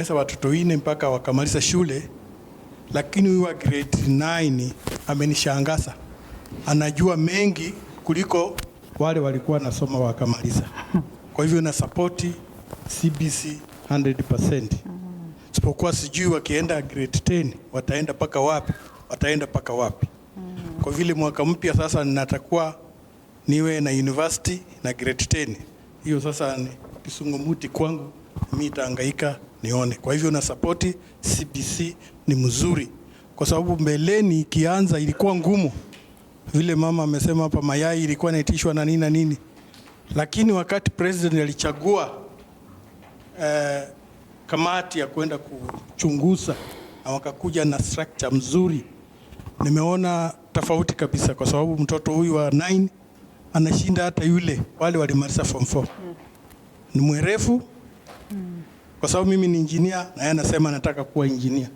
Sasa watoto wine mpaka wakamaliza shule, lakini huyu wa grade 9 amenishangaza. Anajua mengi kuliko wale walikuwa nasoma wakamaliza. Kwa hivyo na support CBC 100%. Sipokuwa sijui wakienda grade 10 wataenda paka wapi? Wataenda paka wapi? Kwa vile mwaka mpya sasa ninatakuwa niwe na university na grade 10. Hiyo sasa ni kisungumuti kwangu, mimi nitahangaika nione. Kwa hivyo na support CBC ni mzuri. Kwa sababu mbeleni ikianza ilikuwa ngumu. Vile mama amesema hapa, mayai ilikuwa inaitishwa na nini na nini. Lakini wakati president alichagua kamati ya kwenda kuchunguza na wakakuja na structure mzuri, nimeona tofauti kabisa, kwa sababu mtoto huyu wa 9 anashinda hata yule wale walimaliza form 4. Ni mwerefu. Kwa sababu mimi ni engineer na yeye anasema nataka kuwa engineer.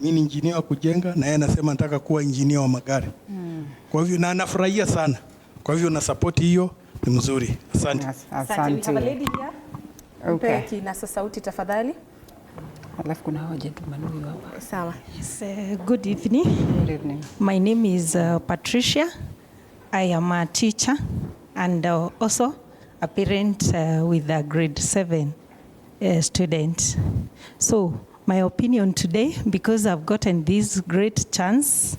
Mimi ni engineer wa kujenga na yeye anasema nataka kuwa engineer wa magari. Kwa hivyo na anafurahia sana. Kwa hivyo na support hiyo ni mzuri. Asante. Asante. We have a lady here. Okay. Mpe kinasa sauti tafadhali. Alafu kuna hoja tu manuyu hapa. Sawa. Yes, good evening. Good evening. My name is Patricia. I am a teacher and also a parent with a grade 7 student. So my opinion today, because I've gotten this great chance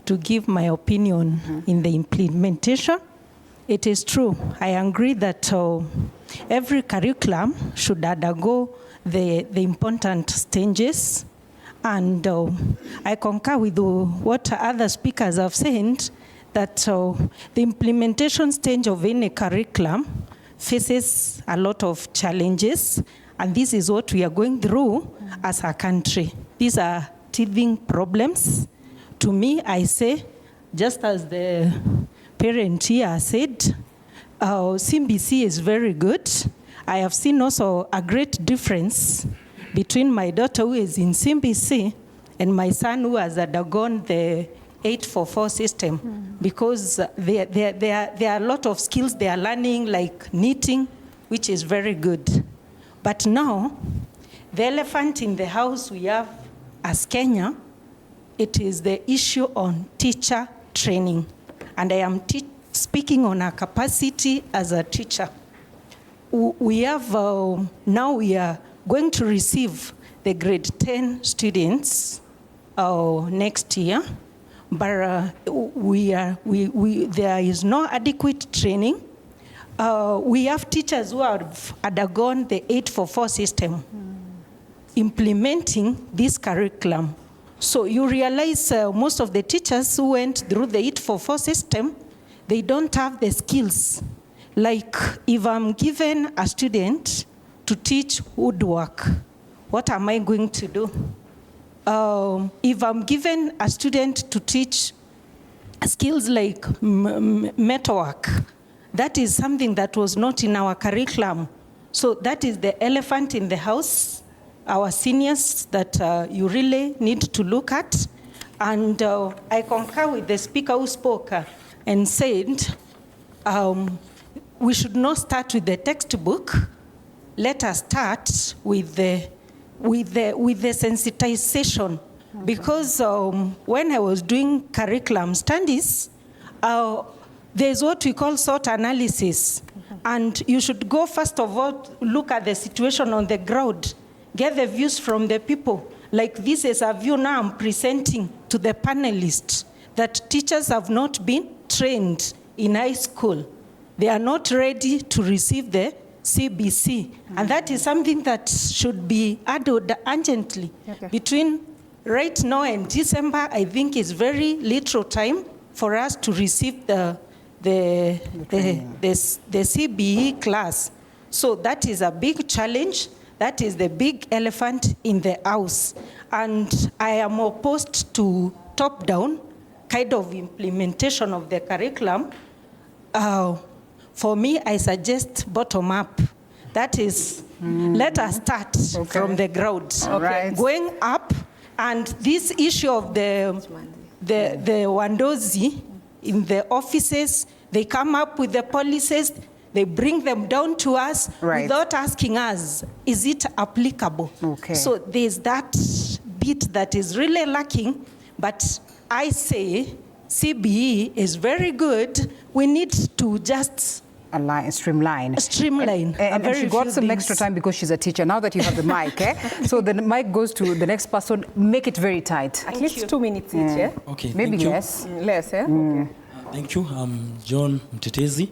to give my opinion in the implementation, it is true. I agree that every curriculum should undergo the important stages, and I concur with what other speakers have said, that the implementation stage of any curriculum faces a lot of challenges, and this is what we are going through as a country. These are teething problems. To me, I say, just as the parent here said, CBC is very good. I have seen also a great difference between my daughter who is in CBC and my son who has undergone the 844 system, because there are a lot of skills they are learning, like knitting, which is very good. But now, the elephant in the house we have as Kenya, it is the issue on teacher training. And I am speaking on our capacity as a teacher. We have, now we are going to receive the grade 10 students next year, but there is no adequate training. We have teachers who have undergone the 844 system, implementing this curriculum. So you realize most of the teachers who went through the 844 system, they don't have the skills. Like if I'm given a student to teach woodwork, what am I going to do? If I'm given a student to teach skills like metalwork, that is something that was not in our curriculum. So that is the elephant in the house, our seniors, that you really need to look at. And I concur with the speaker who spoke and said, we should not start with the textbook. Let us start with the sensitization. Because when I was doing curriculum studies, there's what we call SWOT analysis. And you should go, first of all, look at the situation on the ground, get the views from the people. Like this is a view now I'm presenting to the panelists, that teachers have not been trained in high school. They are not ready to receive the CBC. And that is something that should be added urgently. Okay. Between right now and December, I think is very little time for us to receive the CBE class. So that is a big challenge. That is the big elephant in the house. And I am opposed to top-down kind of implementation of the curriculum. For me, I suggest bottom-up. That is, let us start from the ground. Right. Going up, and this issue of the Wandozi in the offices, they come up with the policies. They bring them down to us without asking us, is it applicable? Okay. So there's that bit that is really lacking, but I say CBE is very good. We need to just streamline. And she got some extra time because she's a teacher. Now that you have the mic, so the mic goes to the next person. Make it very tight. At least 2 minutes each, yeah? Okay, Maybe thank you. less. Less, yeah? Okay. Thank you. I'm John Mtetezi,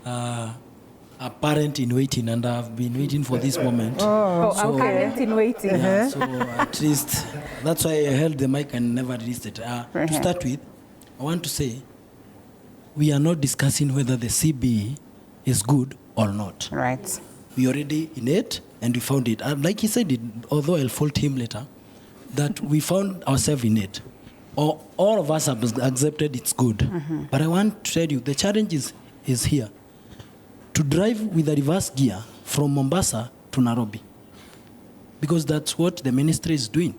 a parent in waiting, and I've been waiting for this moment. I'm parent in waiting. Yeah, so at least that's why I held the mic and never released it. To start with, I want to say we are not discussing whether the CBE is good or not. Right. We already in it, and we found it. Like he said, although I'll fault him later, that we found ourselves in it. All of us have accepted it's good. But I want to tell you, the challenge is here. To drive with a reverse gear from Mombasa to Nairobi. Because that's what the ministry is doing.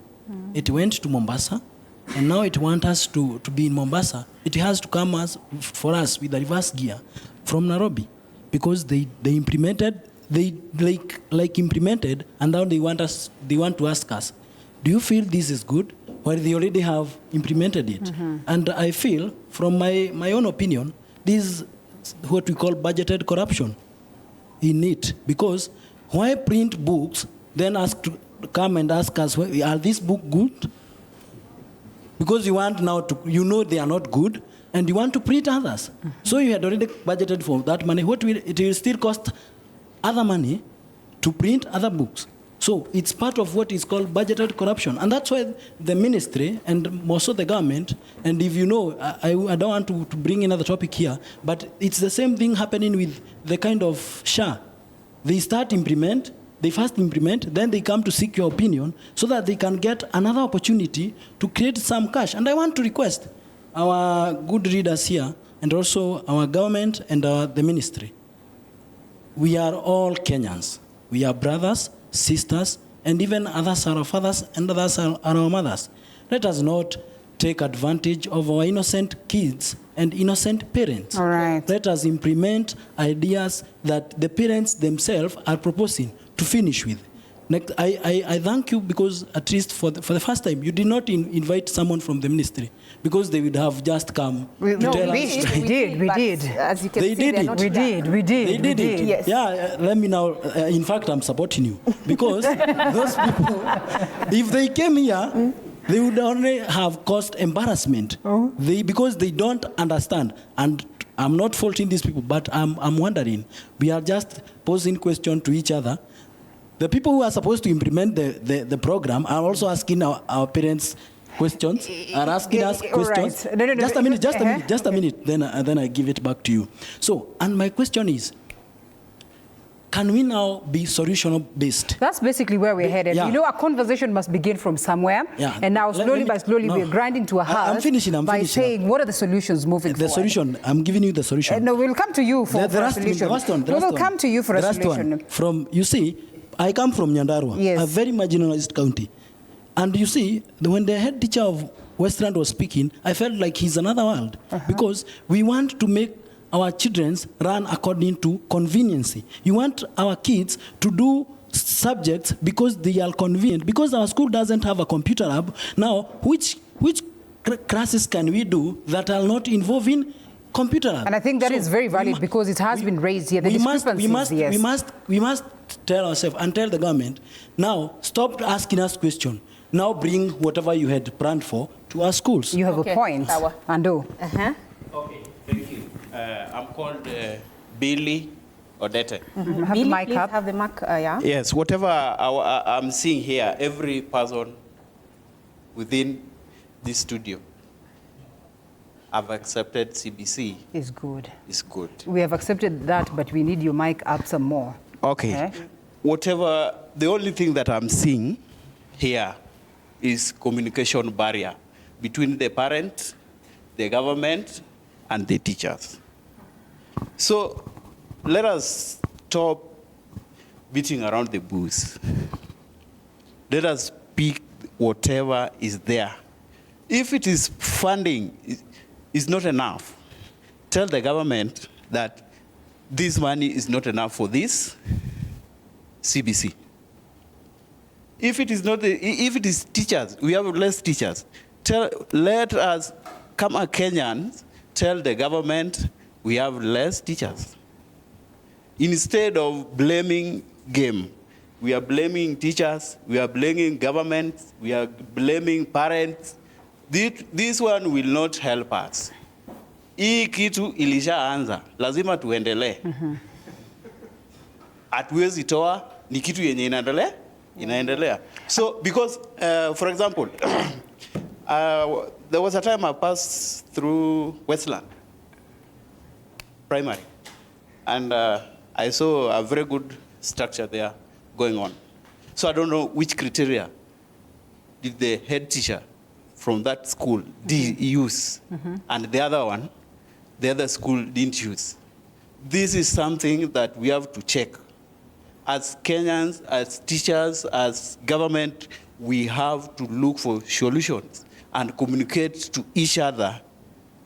It went to Mombasa, and now it wants us to be in Mombasa. It has to come for us with a reverse gear from Nairobi. Because they implemented, implemented, and now they want to ask us, do you feel this is good? Well, they already have implemented it. And I feel, from my own opinion, this is what we call budgeted corruption in it. Because why print books, then come and ask us, are these books good? Because you want now to, they are not good, and you want to print others. So you had already budgeted for that money. It will still cost other money to print other books. So it's part of what is called budgeted corruption. And that's why the ministry and also the government, and if you know, I don't want to bring another topic here, but it's the same thing happening with the kind of SHA. They first implement, then they come to seek your opinion so that they can get another opportunity to create some cash. And I want to request our good readers here, and also our government and the ministry. We are all Kenyans. We are brothers, sisters, and even others are our fathers and others are our mothers. Let us not take advantage of our innocent kids and innocent parents. All right. Let us implement ideas that the parents themselves are proposing to finish with. Next, I thank you because at least for the first time, you did not invite someone from the ministry because they would have just come to tell us. We did. As you can They see, did they're it. not We done. did. They did it. Yes. Yeah, let me now, in fact, I'm supporting you. Because those people, if they came here, they would only have caused embarrassment. Because they don't understand. And I'm not faulting these people, but I'm wondering. We are just posing questions to each other. The people who are supposed to implement the program are also asking our parents questions, are asking us questions. Right. No. Just a minute, then I give it back to you. So, and my question is, can we now be solution-based? That's basically where we're headed. Yeah. You know, a conversation must begin from somewhere. Yeah. And now slowly we're grinding to a halt. I'm finishing. By saying, what are the solutions moving forward? The solution, I'm giving you the solution. No, we'll come to you for a solution. We'll come to you for a solution. You see, I come from Nyandarua, a very marginalized county. And you see, when the head teacher of Westland was speaking, I felt like he's another world. Because we want to make our children run according to conveniency. You want our kids to do subjects because they are convenient. Because our school doesn't have a computer lab. Now, which classes can we do that are not involving computer lab? And I think that is very valid because it has been raised here. We must tell ourselves and tell the government, now stop asking us questions. Now bring whatever you had planned for to our schools. You have a point. Ando. Okay, thank you. I'm called Billy Odete. Have the mic up. Have the mic, yeah. Yes, whatever I'm seeing here, every person within this studio, I've accepted CBC. Is good. Is good. We have accepted that, but we need your mic up some more. Okay. The only thing that I'm seeing here is communication barrier between the parents, the government, and the teachers. So let us stop beating around the bush. Let us pick whatever is there. If it is funding is not enough, tell the government that this money is not enough for this CBC. If it is not, if it is teachers, we have less teachers. Let us, come as Kenyans, tell the government we have less teachers. Instead of blaming game, we are blaming teachers, we are blaming government, we are blaming parents. This one will not help us. Hii kitu ilishaanza, lazima tuendelee. Hatuwezi toa, ni kitu yenye inaendelea. So because, for example, there was a time I passed through Westland Primary, and I saw a very good structure there going on. So I don't know which criteria did the head teacher from that school use, and the other one, the other school didn't use. This is something that we have to check. As Kenyans, as teachers, as government, we have to look for solutions and communicate to each other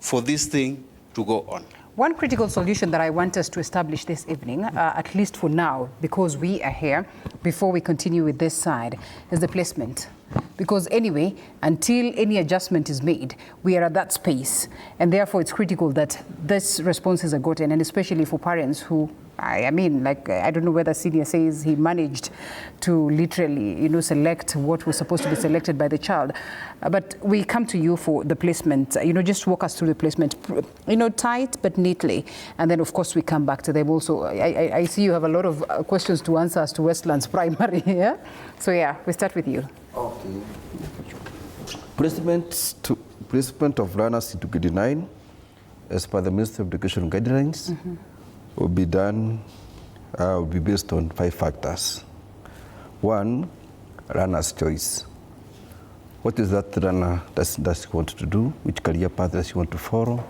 for this thing to go on. One critical solution that I want us to establish this evening, at least for now, because we are here, before we continue with this side, is the placement. Because anyway, until any adjustment is made, we are at that space. And therefore, it's critical that this responses are gotten, and especially for parents who, I mean, like, I don't know whether Senior says he managed to literally, select what was supposed to be selected by the child. But we come to you for the placement. Just walk us through the placement, tight but neatly. And then, of course, we come back to them also. I see you have a lot of questions to answer as to Westland's primary, yeah? So, yeah, we start with you. Okay. Placement of learners into grade 9, as per the Ministry of Education guidelines, will be done, will be based on 5 factors. 1, learner's choice. What is that learner does he want to do? Which career path does he want to follow?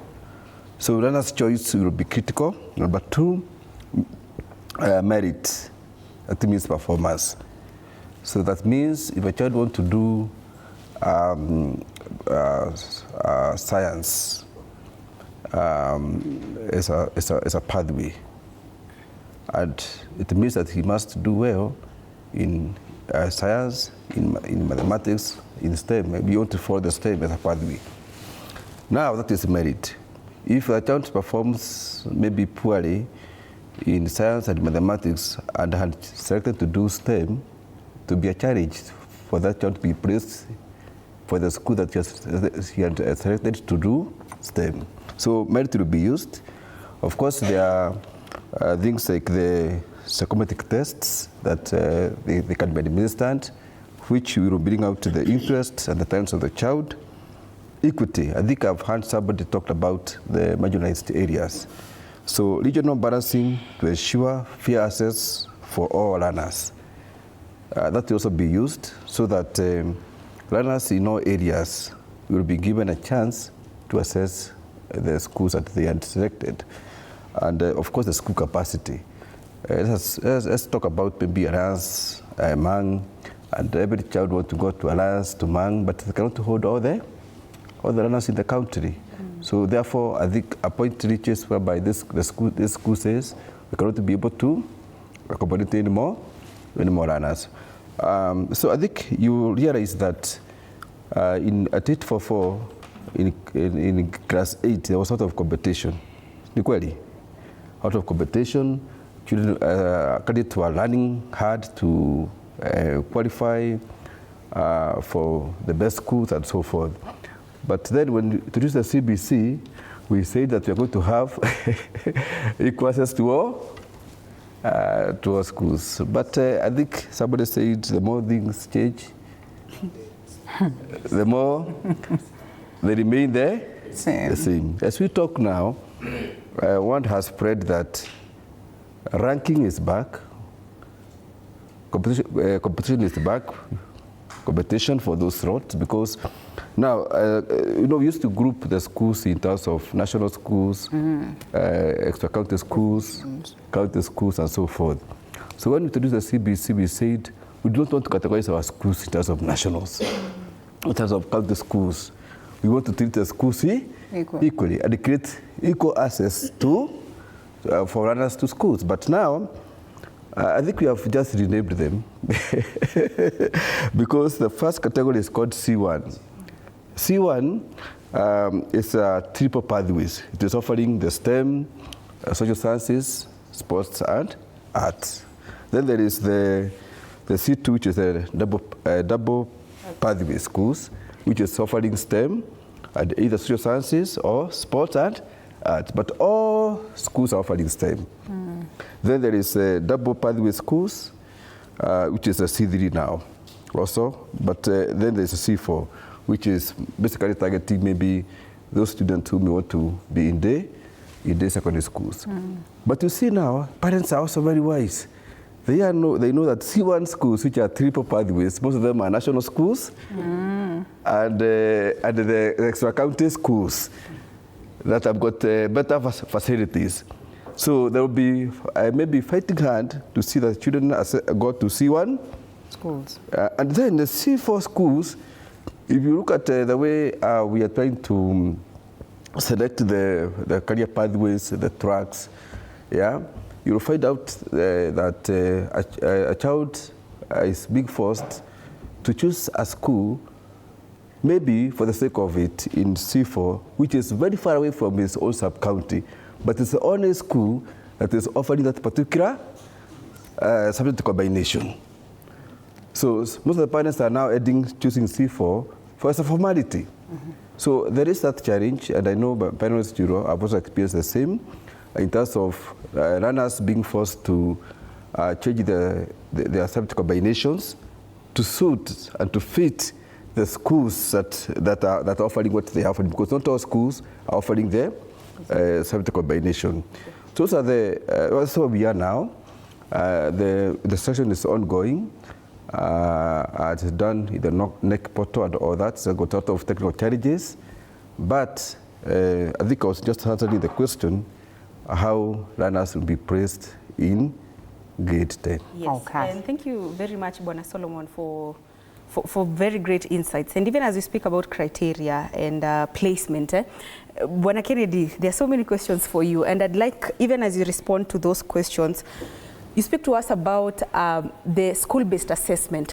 So learner's choice will be critical. Number 2, merit. That means performance. So that means if a child wants to do science as a pathway, and it means that he must do well in science, in mathematics, in STEM. Maybe you want to follow the STEM as a pathway. Now that is merit. If a child performs maybe poorly in science and mathematics and had selected to do STEM, to be a challenge for that child to be placed for the school that he had selected to do STEM. So merit will be used. Of course, there are things like the psychometric tests that they can be administered, which will bring out the interests and the talents of the child. Equity. I think I've heard somebody talk about the marginalized areas. So regional balancing to ensure fair access for all learners. That will also be used so that learners in all areas will be given a chance to assess the schools that they had selected. And of course, the school capacity. Let's talk about maybe Alliance, Mang, and every child wants to go to Alliance, to Mang, but they cannot hold all the learners in the country. So therefore, I think a point reaches whereby this school says we cannot be able to accommodate any more learners. So I think you realize that at 844, in class 8, there was a lot of competition. Ni out of competition, children candidates were learning hard to qualify for the best schools and so forth. But then when we introduced the CBC, we said that we are going to have equal access to all schools. But I think somebody said the more things change, the more they remain the same. As we talk now, one has spread that ranking is back, competition is back, competition for those slots, because now, we used to group the schools in terms of national schools, extra county schools, county schools, and so forth. So when we introduced the CBC, we said we don't want to categorize our schools in terms of nationals, in terms of county schools. We want to treat the schools equally and create equal access to for runners to schools. But now, I think we have just renamed them because the first category is called C1. C1 is triple pathways. It is offering the STEM, social sciences, sports, and arts. Then there is the C2, which is a double pathway schools, which is offering STEM and either social sciences or sports and arts. But all schools are offering STEM. Then there is double pathway schools, which is a C3 now also. But then there's a C4, which is basically targeting maybe those students who may want to be in day secondary schools. But you see now, parents are also very wise. They know that C1 schools, which are triple pathways, most of them are national schools, and the extra county schools that have got better facilities. So there will be maybe fighting hard to see that children go to C1 schools. And then the C4 schools, if you look at the way we are trying to select the career pathways, the tracks, yeah, you'll find out that a child is being forced to choose a school, maybe for the sake of it, in C4, which is very far away from his own sub-county, but it's the only school that is offering that particular subject combination. So most of the parents are now choosing C4 as a formality. So there is that challenge, and I know parents have also experienced the same in terms of runners being forced to change their subject combinations to suit and to fit the schools that are offering what they are offering, because not all schools are offering their subject combination. So those are that's where we are now. The session is ongoing. It's done in the NEC portal and all that. So got a lot of technical challenges, but I think I was just answering the question how runners will be placed in grade 10. Yes, okay. And thank you very much, Bwana Solomon, for very great insights. And even as we speak about criteria and placement, Bwana Kennedy, there are so many questions for you, and I'd like, even as you respond to those questions, you speak to us about the school-based assessment.